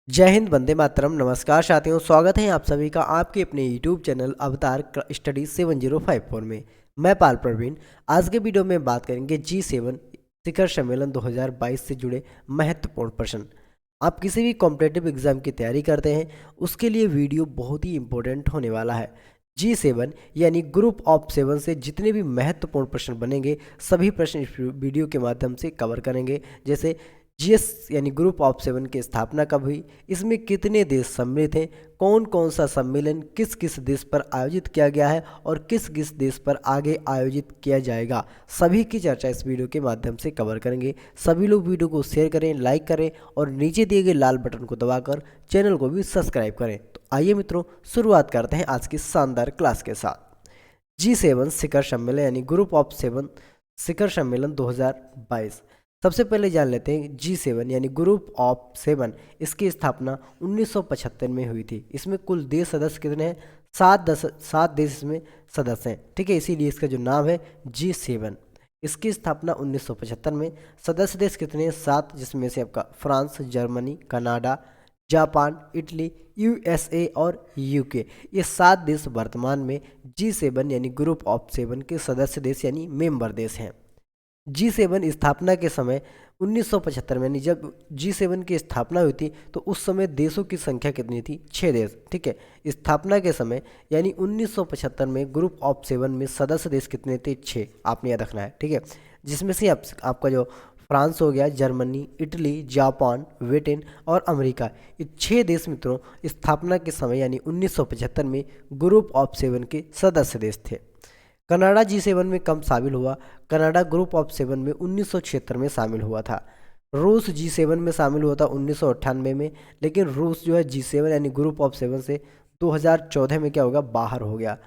जय हिंद, वंदे मातरम। नमस्कार साथियों, स्वागत है आप सभी का आपके अपने यूट्यूब चैनल अवतार स्टडी 7054 में। मैं पाल प्रवीण। आज के वीडियो में बात करेंगे G7 शिखर सम्मेलन 2022 से जुड़े महत्वपूर्ण प्रश्न। आप किसी भी कॉम्पिटेटिव एग्जाम की तैयारी करते हैं, उसके लिए वीडियो बहुत ही इंपॉर्टेंट होने वाला है। G7 यानी ग्रुप ऑफ 7 से जितने भी महत्वपूर्ण प्रश्न बनेंगे, सभी प्रश्न इस वीडियो के माध्यम से कवर करेंगे। जैसे जीएस यानी ग्रुप ऑफ 7 की स्थापना कब हुई, इसमें कितने देश सम्मिलित हैं, कौन कौन सा सम्मेलन किस किस देश पर आयोजित किया गया है और किस किस देश पर आगे आयोजित किया जाएगा, सभी की चर्चा इस वीडियो के माध्यम से कवर करेंगे। सभी लोग वीडियो को शेयर करें, लाइक करें और नीचे दिए गए लाल बटन को दबाकर चैनल को भी सब्सक्राइब करें। तो आइए मित्रों, शुरुआत करते हैं आज की शानदार क्लास के साथ। G7 शिखर सम्मेलन यानी ग्रुप ऑफ 7 शिखर सम्मेलन 2022। सबसे पहले जान लेते हैं G7 यानी ग्रुप ऑफ 7, इसकी स्थापना 1975 में हुई थी। इसमें कुल देश सदस्य कितने हैं? 7 देश इसमें सदस्य हैं, ठीक है। इसीलिए इसका जो नाम है G7। इसकी स्थापना 1975 में। सदस्य देश कितने हैं? 7, जिसमें से आपका France, Germany, Canada, Japan, Italy, USA और यूके, ये 7 देश वर्तमान में G7 यानी ग्रुप ऑफ 7 के सदस्य देश यानी मेंबर देश हैं। G7 स्थापना के समय 1975 में, यानी जब G7 की स्थापना हुई थी तो उस समय देशों की संख्या कितनी थी? 6 देश, ठीक है। स्थापना के समय यानी 1975 में ग्रुप ऑफ 7 में सदस्य देश कितने थे? 6, आपने याद रखना है, ठीक है। जिसमें से आपका जो फ्रांस हो गया, जर्मनी, इटली, जापान, ब्रिटेन और अमेरिका, ये 6 देश मित्रों स्थापना के समय यानी 1975 में ग्रुप ऑफ 7 के सदस्य देश थे। कनाडा G7 में कब शामिल हुआ? कनाडा ग्रुप ऑफ 7 में 1976 में शामिल हुआ था। रूस G7 में शामिल हुआ था 1998 में, लेकिन रूस जो है G7 यानी ग्रुप ऑफ 7 से 2014 में क्या होगा? बाहर हो गया।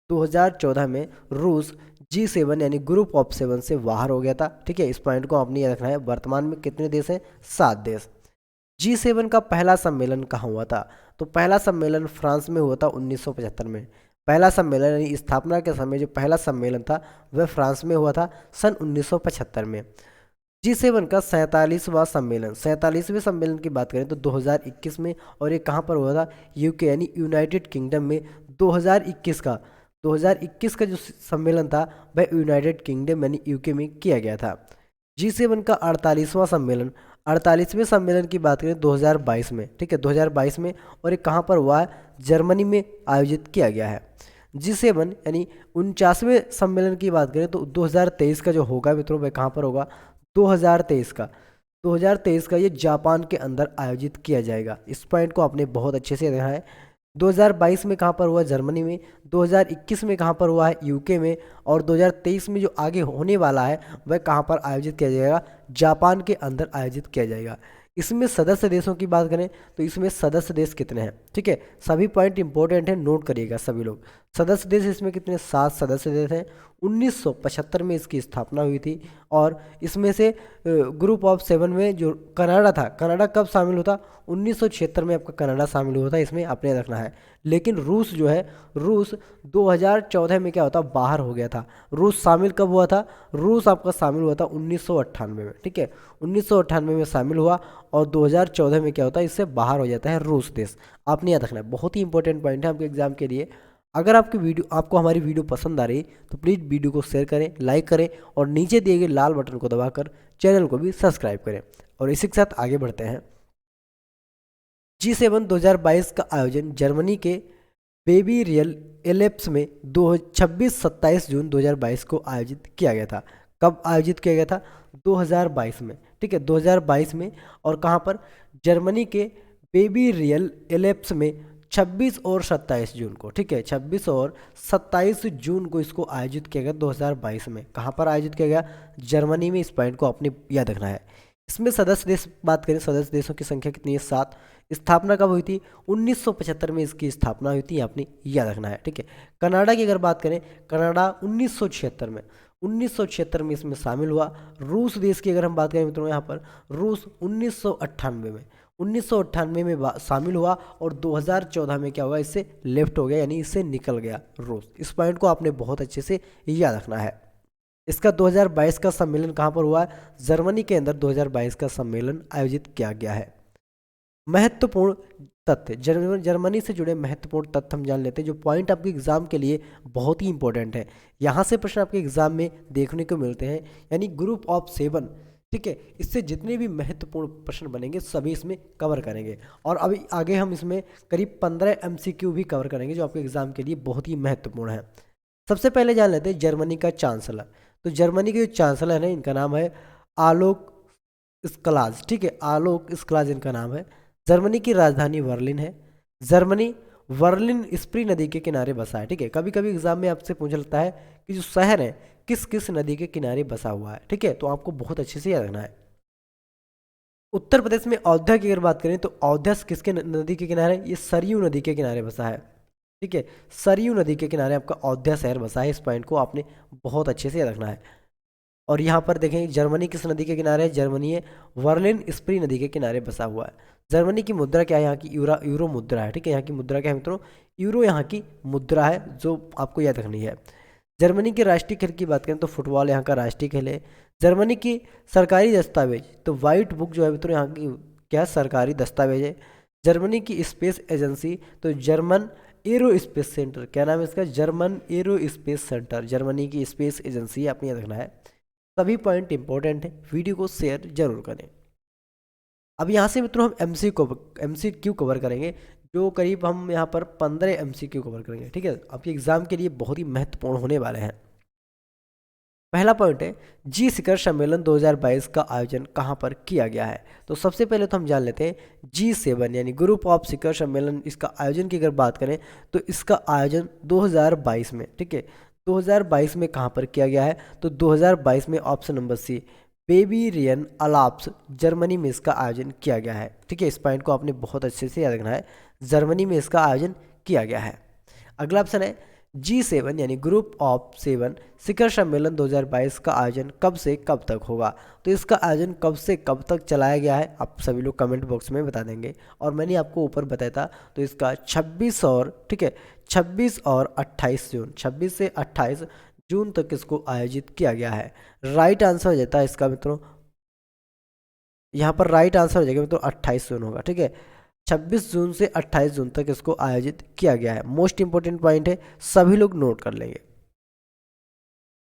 2014 में रूस G7 यानी ग्रुप ऑफ 7 से बाहर हो गया था, ठीक है। इस पॉइंट को आपने याद रखना है। वर्तमान में कितने देश हैं? 7 देश। G7 का पहला सम्मेलन कहाँ हुआ था? तो पहला सम्मेलन फ्रांस में हुआ था 1975 में। पहला सम्मेलन यानी स्थापना के समय जो पहला सम्मेलन था वह फ्रांस में हुआ था सन 1975 में। G7 का 47वां सम्मेलन, 47वें सम्मेलन की बात करें तो 2021 में, और ये कहाँ पर हुआ था? यूके यानी यूनाइटेड किंगडम में। 2021 का जो सम्मेलन था वह यूनाइटेड किंगडम यानी यूके में किया गया था। G7 का 48वां सम्मेलन, 48वें सम्मेलन की बात करें 2022 में, ठीक है, 2022 में, और ये कहाँ पर हुआ है? जर्मनी में आयोजित किया गया है। G7 यानी 49वें सम्मेलन की बात करें तो 2023 का जो होगा मित्रों वह कहाँ पर होगा? 2023 का ये जापान के अंदर आयोजित किया जाएगा। इस पॉइंट को आपने बहुत अच्छे से देखा है। 2022 में कहाँ पर हुआ? जर्मनी में। 2021 में कहाँ पर हुआ है? यूके में। और 2023 में जो आगे होने वाला है वह कहाँ पर आयोजित किया जाएगा? जापान के अंदर आयोजित किया जाएगा। इसमें सदस्य देशों की बात करें तो इसमें सदस्य देश कितने हैं? ठीक है, सभी पॉइंट इंपॉर्टेंट है, नोट करिएगा सभी लोग। सदस्य देश इसमें कितने? 7 सदस्य देश हैं। 1975 में इसकी स्थापना हुई थी। और इसमें से ग्रुप ऑफ 7 में जो कनाडा था, कनाडा कब शामिल होता? 1976 में आपका कनाडा शामिल हुआ था, इसमें आपने रखना है। लेकिन रूस जो है, रूस 2014 में क्या होता? बाहर हो गया था। रूस शामिल कब हुआ था? रूस आपका शामिल हुआ था 1998 में, ठीक है। 1998 में शामिल हुआ और 2014 में क्या होता है? इससे बाहर हो जाता है रूस देश। आपने याद रखना है, बहुत ही इंपॉर्टेंट पॉइंट है आपके एग्जाम के लिए। अगर आपको हमारी वीडियो पसंद आ रही तो प्लीज़ वीडियो को शेयर करें, लाइक करें और नीचे दिए गए लाल बटन को दबाकर चैनल को भी सब्सक्राइब करें। और इसी के साथ आगे बढ़ते हैं। G7 2022 का आयोजन जर्मनी के बेबी रियल एलेप्स में 26-27 जून 2022 को आयोजित किया गया था। कब आयोजित किया गया था? 2022 में, ठीक है, 2022 में। और कहाँ पर? जर्मनी के बेबी रियल एलेप्स में 26 और 27 जून को, ठीक है, 26 और 27 जून को इसको आयोजित किया गया 2022 में। कहाँ पर आयोजित किया गया? जर्मनी में। इस पॉइंट को आपने याद रखना है। इसमें सदस्य देश बात करें, सदस्य देशों की संख्या कितनी है? 7। स्थापना कब हुई थी? 1975 में इसकी स्थापना हुई थी, आपने याद रखना है, ठीक है। कनाडा की अगर बात करें, कनाडा 1976 में, 1976 में इसमें शामिल हुआ। रूस देश की अगर हम बात करें मित्रों, यहाँ पर रूस 1998 में, 1998 में शामिल हुआ और 2014 में क्या हुआ? इससे लेफ्ट हो गया, यानी इससे निकल गया रूस। इस पॉइंट को आपने बहुत अच्छे से याद रखना है। इसका 2022 का सम्मेलन कहाँ पर हुआ है? जर्मनी के अंदर 2022 का सम्मेलन आयोजित किया गया है। महत्वपूर्ण तथ्य, जर्मनी से जुड़े महत्वपूर्ण तथ्य हम जान लेते हैं, जो पॉइंट आपके एग्जाम के लिए बहुत ही इंपॉर्टेंट है। यहाँ से प्रश्न आपके एग्जाम में देखने को मिलते हैं, यानी ग्रुप ऑफ 7, ठीक है। इससे जितने भी महत्वपूर्ण प्रश्न बनेंगे सभी इसमें कवर करेंगे, और अभी आगे हम इसमें करीब 15 MCQ भी कवर करेंगे जो आपके एग्जाम के लिए बहुत ही महत्वपूर्ण है। सबसे पहले जान लेते हैं जर्मनी का चांसलर। तो जर्मनी के जो चांसलर है इनका नाम है आलोक स्कलाज, ठीक है, आलोक स्कलाज इनका नाम है। जर्मनी की राजधानी बर्लिन है। जर्मनी बर्लिन स्प्री नदी के किनारे बसा है, ठीक है। कभी कभी एग्जाम में आपसे पूछ लेता है कि जो शहर है किस किस नदी के किनारे बसा हुआ है, ठीक है, तो आपको बहुत अच्छे से याद रखना है। उत्तर प्रदेश में अयोध्या की अगर बात करें तो अयोध्या किसके नदी के किनारे, ये सरयू नदी के किनारे बसा है, ठीक है। सरयू नदी के किनारे आपका अयोध्या शहर बसा है। इस पॉइंट को आपने बहुत अच्छे से याद रखना है। और यहाँ पर देखें जर्मनी किस नदी के किनारे है, जर्मनी है वर्लिन स्प्री नदी के किनारे बसा हुआ है। जर्मनी की मुद्रा क्या है, यहाँ की यूरो मुद्रा है, ठीक है। यहाँ की मुद्रा क्या है मित्रों, यूरो यहाँ की मुद्रा है, जो आपको याद रखनी है। जर्मनी के राष्ट्रीय खेल की बात करें तो फुटबॉल यहाँ का राष्ट्रीय खेल है। जर्मनी की सरकारी दस्तावेज, तो वाइट बुक जो है मित्रों यहाँ की क्या सरकारी दस्तावेज है। जर्मनी की स्पेस एजेंसी, तो जर्मन एरो स्पेस सेंटर, क्या नाम है इसका, German arrow space centre, Germany की स्पेस एजेंसी, आपने याद रखना है। सभी पॉइंट इंपॉर्टेंट है, वीडियो को शेयर जरूर करें। अब यहाँ से मित्रों हम MCQ कवर करेंगे, जो करीब हम यहाँ पर 15 MCQ कवर करेंगे, ठीक है। आपके एग्जाम के लिए बहुत ही महत्वपूर्ण होने वाले हैं। पहला पॉइंट है जी शिखर सम्मेलन 2022 का आयोजन कहाँ पर किया गया है। तो सबसे पहले तो हम जान लेते हैं G7 यानी ग्रुप ऑफ शिखर सम्मेलन, इसका आयोजन की अगर बात करें तो इसका आयोजन 2022 में, ठीक है, 2022 में कहाँ पर किया गया है, तो 2022 में ऑप्शन नंबर सी बेबीरियन अलाप्स जर्मनी में इसका आयोजन किया गया है, ठीक है। इस पॉइंट को आपने बहुत अच्छे से याद रखना है, जर्मनी में इसका आयोजन किया गया है। अगला ऑप्शन है G7 यानी ग्रुप ऑफ 7 शिखर सम्मेलन 2022 का आयोजन कब से कब तक होगा। तो इसका आयोजन कब से कब तक चलाया गया है आप सभी लोग कमेंट बॉक्स में बता देंगे, और मैंने आपको ऊपर बताया था। तो इसका 26 और, ठीक है, 26 और 28 जून, 26 से 28 जून तक इसको आयोजित किया गया है। राइट आंसर हो जाता है इसका मित्रों, यहाँ पर राइट आंसर हो जाएगा मित्रों 28 जून होगा, ठीक है। 26 जून से 28 जून तक इसको आयोजित किया गया है। मोस्ट इंपोर्टेंट पॉइंट है, सभी लोग नोट कर लेंगे।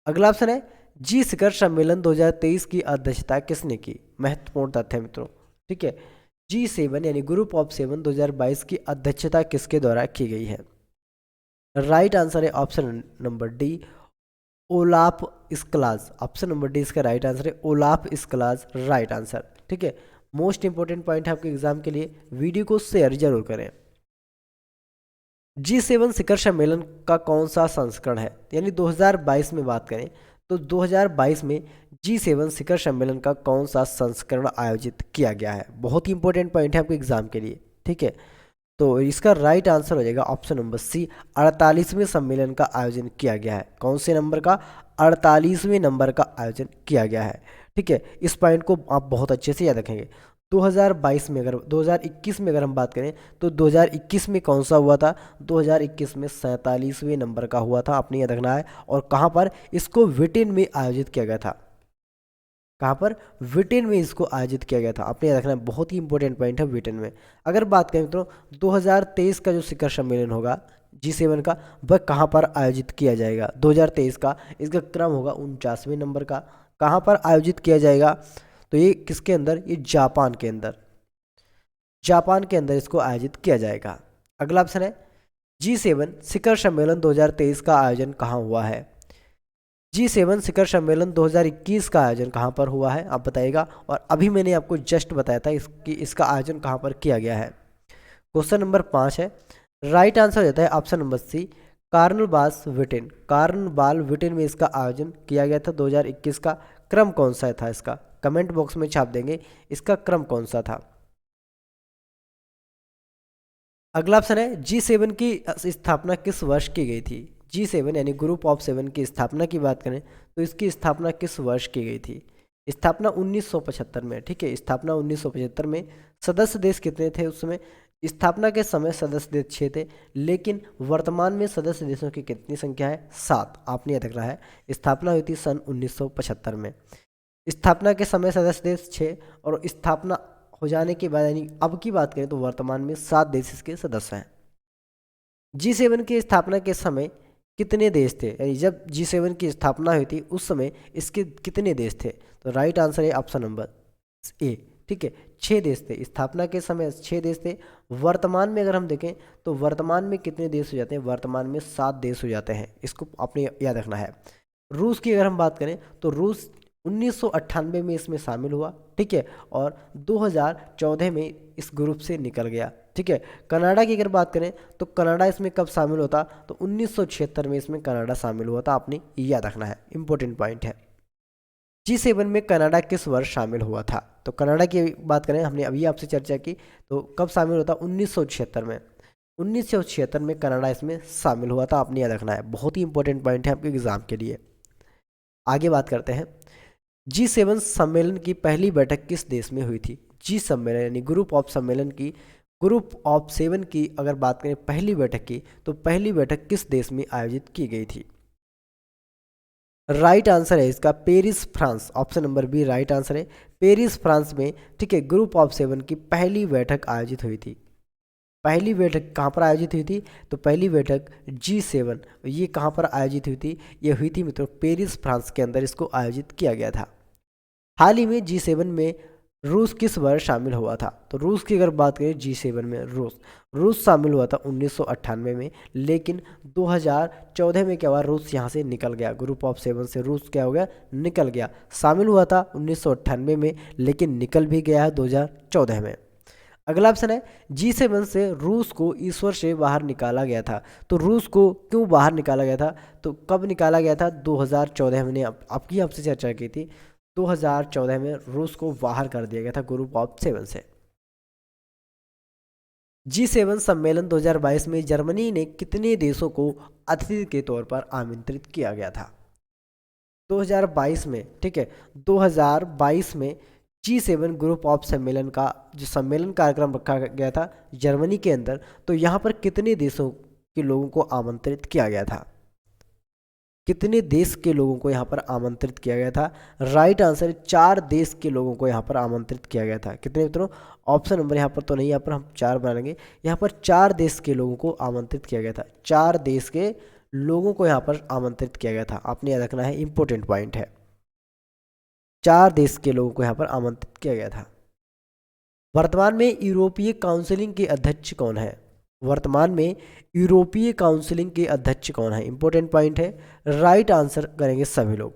अगला ऑप्शन है जी शिखर सम्मेलन 2023 की अध्यक्षता किसने की। महत्वपूर्ण तथ्य है मित्रों, ठीक है। G7 यानी ग्रुप ऑफ 7 2022 की अध्यक्षता किसके द्वारा की गई है। राइट आंसर है option number D Olaf Scholz, option number D इसका राइट आंसर है ओलाफ स्कलाज, राइट आंसर, ठीक है। मोस्ट इंपोर्टेंट पॉइंट है आपके एग्जाम के लिए, वीडियो को शेयर जरूर करें। G7 शिखर सम्मेलन का कौन सा संस्करण है, यानी 2022 में बात करें तो 2022 में G7 शिखर सम्मेलन का कौन सा संस्करण आयोजित किया गया है। बहुत ही इंपॉर्टेंट पॉइंट है आपके एग्जाम के लिए, ठीक है। तो इसका राइट आंसर हो जाएगा ऑप्शन नंबर सी 48वें सम्मेलन का आयोजन किया गया है। कौन से नंबर का, 48वें नंबर का आयोजन किया गया है, ठीक है। इस पॉइंट को आप बहुत अच्छे से याद रखेंगे। 2022 में, अगर 2021 में अगर हम बात करें तो 2021 में कौन सा हुआ था, 2021 में 47वें नंबर का हुआ था, आपने याद रखना है। और कहाँ पर इसको ब्रिटेन में आयोजित किया गया था, कहाँ पर, ब्रिटेन में इसको आयोजित किया गया था, आपने याद रखना है। बहुत ही इंपॉर्टेंट पॉइंट है ब्रिटेन में। अगर बात करें तो 2023 का जो शिखर सम्मेलन होगा G7 का, वह कहाँ पर आयोजित किया जाएगा 2023 का, इसका क्रम होगा 49वें नंबर का। कहाँ पर आयोजित किया जाएगा, तो ये किसके अंदर, ये जापान के अंदर, जापान के अंदर इसको आयोजित किया जाएगा। अगला ऑप्शन है G7 शिखर सम्मेलन 2023 का आयोजन कहाँ हुआ है। G7 शिखर सम्मेलन 2021 का आयोजन कहाँ पर हुआ है आप बताइएगा, और अभी मैंने आपको जस्ट बताया था इसका आयोजन कहाँ पर किया गया है। क्वेश्चन नंबर 5 है, राइट आंसर हो जाता है option number C carnivals Britain, carnival Britain में इसका आयोजन किया गया था 2021 का। क्रम कौन सा था इसका, कमेंट बॉक्स में छाप देंगे इसका क्रम कौन सा था। अगला ऑप्शन है G7 की स्थापना किस वर्ष की गई थी। G7 यानी ग्रुप ऑफ 7 की स्थापना की बात करें तो इसकी स्थापना किस वर्ष की गई थी। स्थापना 1975 में, ठीक है, स्थापना 1975 में। सदस्य देश कितने थे उस समय, स्थापना के समय सदस्य देश 6 थे, लेकिन वर्तमान में सदस्य देशों की कितनी संख्या है, 7, आपने याद रखना है। स्थापना हुई थी सन 1975 में, स्थापना के समय सदस्य देश 6 और स्थापना हो जाने के बाद यानी अब की बात करें तो वर्तमान में 7 देश इसके सदस्य हैं। G7 की स्थापना के समय कितने देश थे, यानी जब G7 की स्थापना हुई थी उस समय इसके कितने देश थे? तो राइट आंसर है ऑप्शन नंबर ए। ठीक है, 6 देश थे स्थापना के समय, 6 देश थे। वर्तमान में अगर हम देखें तो वर्तमान में कितने देश हो जाते हैं? वर्तमान में 7 देश हो जाते हैं, इसको आपने याद रखना है। रूस की अगर हम बात करें तो रूस 1998 में इसमें शामिल हुआ। ठीक है, और 2014 में इस ग्रुप से निकल गया। ठीक है, कनाडा की अगर बात करें तो कनाडा इसमें कब शामिल होता? तो 1976 में इसमें कनाडा शामिल हुआ था, आपने याद रखना है, इंपॉर्टेंट पॉइंट है। G7 में कनाडा किस वर्ष शामिल हुआ था? तो कनाडा की बात करें, हमने अभी आपसे चर्चा की, तो कब शामिल होता? 1976 में। 1976 में कनाडा इसमें शामिल हुआ था, आपने याद रखना है, बहुत ही इंपॉर्टेंट पॉइंट है आपके एग्जाम के लिए। आगे बात करते हैं, G7 सम्मेलन की पहली बैठक किस देश में हुई थी? जी सम्मेलन यानी ग्रुप ऑफ सम्मेलन की, ग्रुप ऑफ 7 की अगर बात करें पहली बैठक की, तो पहली बैठक किस देश में आयोजित की गई थी? राइट आंसर है इसका Paris France, option number B right answer है, पेरिस फ्रांस में। ठीक है, ग्रुप ऑफ 7 की पहली बैठक आयोजित हुई थी। पहली बैठक कहाँ पर आयोजित हुई थी? तो पहली बैठक G7 ये कहाँ पर आयोजित हुई थी? ये हुई थी मित्रों पेरिस फ्रांस के अंदर, इसको आयोजित किया गया था। हाल ही में G7 में रूस किस वर्ष शामिल हुआ था? तो रूस की अगर बात करें G7 में रूस शामिल हुआ था 1998 में, लेकिन 2014 में क्या हुआ? रूस यहाँ से निकल गया, ग्रुप ऑफ 7 से रूस क्या हो गया? निकल गया। शामिल हुआ था 1998 में, लेकिन निकल भी गया है 2014 में। अगला ऑप्शन है, G7 से रूस को ईश्वर से बाहर निकाला गया था। तो रूस को क्यों बाहर निकाला गया था? तो कब निकाला गया था? 2014 में, आपकी आपसे चर्चा की थी, 2014 में रूस को बाहर कर दिया गया था ग्रुप ऑफ 7 से। G7 सम्मेलन 2022 में जर्मनी ने कितने देशों को अतिथि के तौर पर आमंत्रित किया गया था? 2022 में, ठीक है, 2022 में G7 ग्रुप ऑफ सम्मेलन का जो सम्मेलन कार्यक्रम रखा गया था जर्मनी के अंदर, तो यहाँ पर कितने देशों के लोगों को आमंत्रित किया गया था? कितने देश के लोगों को यहाँ पर आमंत्रित किया गया था? राइट आंसर 4 देश के लोगों को यहाँ पर आमंत्रित किया गया था। कितने मित्रों? ऑप्शन नंबर यहाँ पर तो नहीं, यहाँ पर हम 4 बना लेंगे। यहाँ पर 4 देश के लोगों को आमंत्रित किया गया था, 4 देश के लोगों को यहाँ पर आमंत्रित किया गया था, आपने याद रखना है, इंपॉर्टेंट पॉइंट है। 4 देश के लोगों को यहाँ पर आमंत्रित किया गया था। वर्तमान में यूरोपीय काउंसिलिंग के अध्यक्ष कौन है? वर्तमान में यूरोपीय काउंसिलिंग के अध्यक्ष कौन है? इंपॉर्टेंट पॉइंट है, राइट आंसर करेंगे सभी लोग।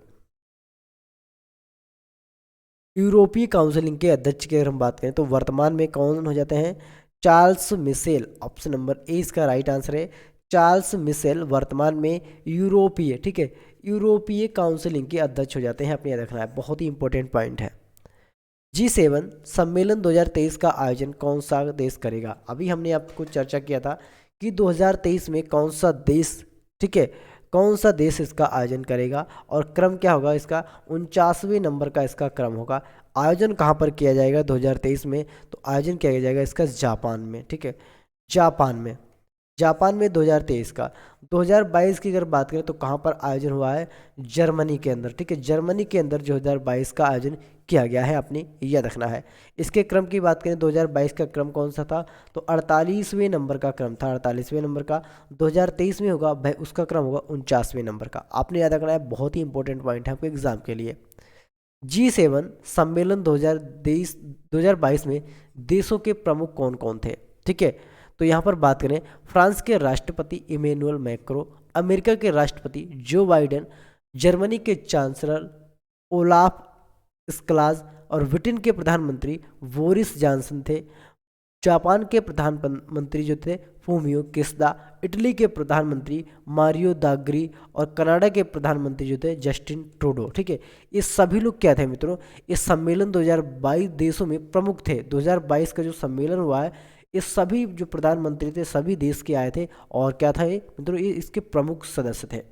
यूरोपीय काउंसिलिंग के अध्यक्ष की अगर हम बात करें तो वर्तमान में कौन हो जाते हैं? Charles Michel, option number A इसका राइट आंसर है। चार्ल्स मिशेल वर्तमान में यूरोपीय, ठीक है, यूरोपीय काउंसिलिंग के अध्यक्ष हो जाते हैं, अपने याद रखना है, बहुत ही इंपॉर्टेंट पॉइंट है। G7 सम्मेलन 2023 का आयोजन कौन सा देश करेगा? अभी हमने आपको चर्चा किया था कि 2023 में कौन सा देश, ठीक है, कौन सा देश इसका आयोजन करेगा और क्रम क्या होगा इसका? 49वें नंबर का इसका क्रम होगा। आयोजन कहाँ पर किया जाएगा 2023 में? तो आयोजन किया जाएगा इसका जापान में। ठीक है, जापान में 2023 का। 2022 की अगर बात करें तो कहाँ पर आयोजन हुआ है? जर्मनी के अंदर। ठीक है, जर्मनी के अंदर 2022 का आयोजन किया गया है, आपने याद रखना है। इसके क्रम की बात करें 2022 का क्रम कौन सा था? तो 48वें नंबर का क्रम था, 48वें नंबर का। 2023 में होगा भाई, उसका क्रम होगा 49वें नंबर का, आपने याद रखना है, बहुत ही इंपॉर्टेंट पॉइंट है आपके एग्जाम के लिए। G7 सम्मेलन 2022 में देशों के प्रमुख कौन कौन थे? ठीक है, तो यहाँ पर बात करें, फ्रांस के राष्ट्रपति इमैनुअल मैक्रो, अमेरिका के राष्ट्रपति जो बाइडेन, जर्मनी के चांसलर ओलाफ स्क्लाज और ब्रिटेन के प्रधानमंत्री बोरिस जॉनसन थे। जापान के प्रधानमंत्री जो थे फूमियो किस्दा, इटली के प्रधानमंत्री मारियो दाग्री और कनाडा के प्रधानमंत्री जो थे जस्टिन ट्रूडो। ठीक है, ये सभी लोग क्या थे मित्रों? इस सम्मेलन 2022 देशों में प्रमुख थे। 2022 का जो सम्मेलन हुआ है, ये सभी जो प्रधानमंत्री थे सभी देश के आए थे, और क्या था ये मित्रों? ये इसके प्रमुख सदस्य थे।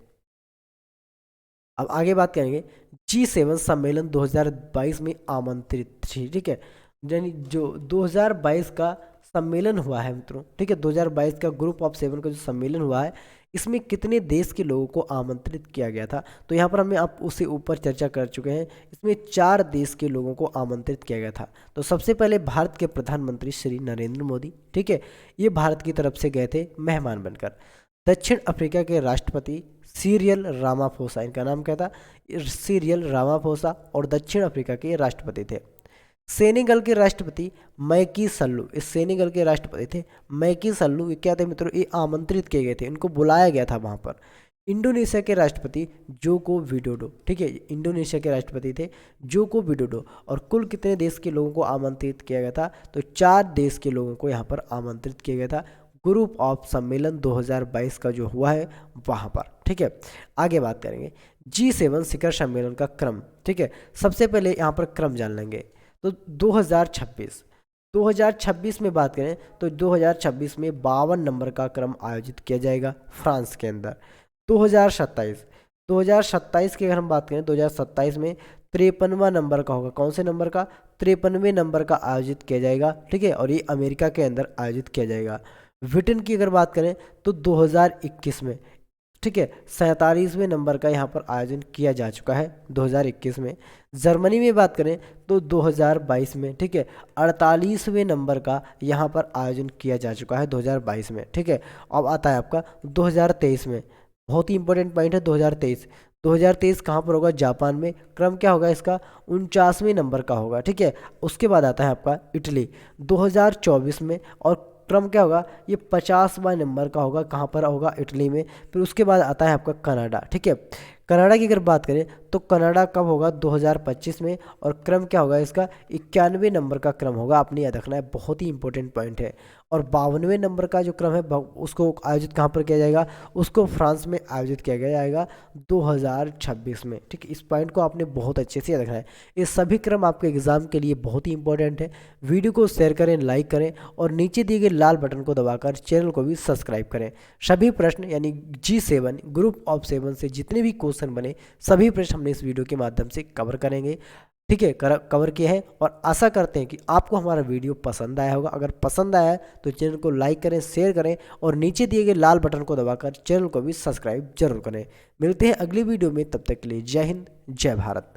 अब आगे बात करेंगे, G7 सम्मेलन 2022 में आमंत्रित थी। ठीक है, यानी जो 2022 का सम्मेलन हुआ है मित्रों, ठीक है, 2022 का ग्रुप ऑफ 7 का जो सम्मेलन हुआ है, इसमें कितने देश के लोगों को आमंत्रित किया गया था? तो यहाँ पर हमें आप उससे ऊपर चर्चा कर चुके हैं। इसमें 4 देश के लोगों को आमंत्रित किया गया था। तो सबसे पहले भारत के प्रधानमंत्री श्री नरेंद्र मोदी, ठीक है, ये भारत की तरफ से गए थे मेहमान बनकर। दक्षिण अफ्रीका के राष्ट्रपति सीरियल रामाफोसा, इनका नाम क्या था? सीरियल रामाफोसा, और दक्षिण अफ्रीका के राष्ट्रपति थे। सेनेगल के राष्ट्रपति मैकी सल्लू, इस सेनेगल के राष्ट्रपति थे मैकी सल्लू, ये क्या थे मित्रों? ये आमंत्रित किए गए थे, इनको बुलाया गया था वहाँ पर। इंडोनेशिया के राष्ट्रपति जोको विडोडो, ठीक है, इंडोनेशिया के राष्ट्रपति थे जोको विडोडो। और कुल कितने देश के लोगों को आमंत्रित किया गया था? तो 4 देश के लोगों को यहाँ पर आमंत्रित किया गया था ग्रुप ऑफ सम्मेलन 2022 का जो हुआ है वहाँ पर, ठीक है। आगे बात करेंगे G7 शिखर सम्मेलन का क्रम, ठीक है। सबसे पहले यहाँ पर क्रम जान लेंगे। तो 2026 में बात करें तो 2026 में 52 नंबर का क्रम आयोजित किया जाएगा फ्रांस के अंदर। 2027 की अगर हम बात करें 2027 में 53वां नंबर का होगा। कौन से नंबर का? 53वें नंबर का आयोजित किया जाएगा, ठीक है, और ये अमेरिका के अंदर आयोजित किया जाएगा। ब्रिटेन की अगर बात करें तो 2021 में, ठीक है, 47वें नंबर का यहाँ पर आयोजन किया जा चुका है 2021 में। जर्मनी में बात करें तो 2022 में, ठीक है, 48वें नंबर का यहाँ पर आयोजन किया जा चुका है 2022 में, ठीक है। अब आता है आपका 2023 में, बहुत ही इंपॉर्टेंट पॉइंट है 2023। 2023 कहाँ पर होगा? जापान में। क्रम क्या होगा इसका? 49वें नंबर का होगा, ठीक है। उसके बाद आता है आपका इटली 2024 में, और क्रम क्या होगा? ये 50वां नंबर का होगा। कहाँ पर होगा? इटली में। फिर उसके बाद आता है आपका कनाडा, ठीक है। कनाडा की अगर बात करें तो कनाडा कब होगा? 2025 में, और क्रम क्या होगा इसका? 91वें नंबर का क्रम होगा। आपने याद रखना है, बहुत ही इंपॉर्टेंट पॉइंट है। और 52वें नंबर का जो क्रम है उसको आयोजित कहाँ पर किया जाएगा? उसको फ्रांस में आयोजित किया जाएगा 2026 में, ठीक है। इस पॉइंट को आपने बहुत अच्छे से याद रखना है। ये सभी क्रम आपके एग्जाम के लिए बहुत ही इंपॉर्टेंट है। वीडियो को शेयर करें, लाइक करें, और नीचे दिए गए लाल बटन को दबाकर चैनल को भी सब्सक्राइब करें। सभी प्रश्न यानी G7 ग्रुप ऑफ 7 से जितने भी क्वेश्चन बने सभी प्रश्न हमने इस वीडियो के माध्यम से कवर करेंगे, ठीक है, कवर किए हैं। और आशा करते हैं कि आपको हमारा वीडियो पसंद आया होगा। अगर पसंद आया है तो चैनल को लाइक करें, शेयर करें, और नीचे दिए गए लाल बटन को दबाकर चैनल को भी सब्सक्राइब जरूर करें। मिलते हैं अगली वीडियो में, तब तक के लिए जय हिंद, जय भारत।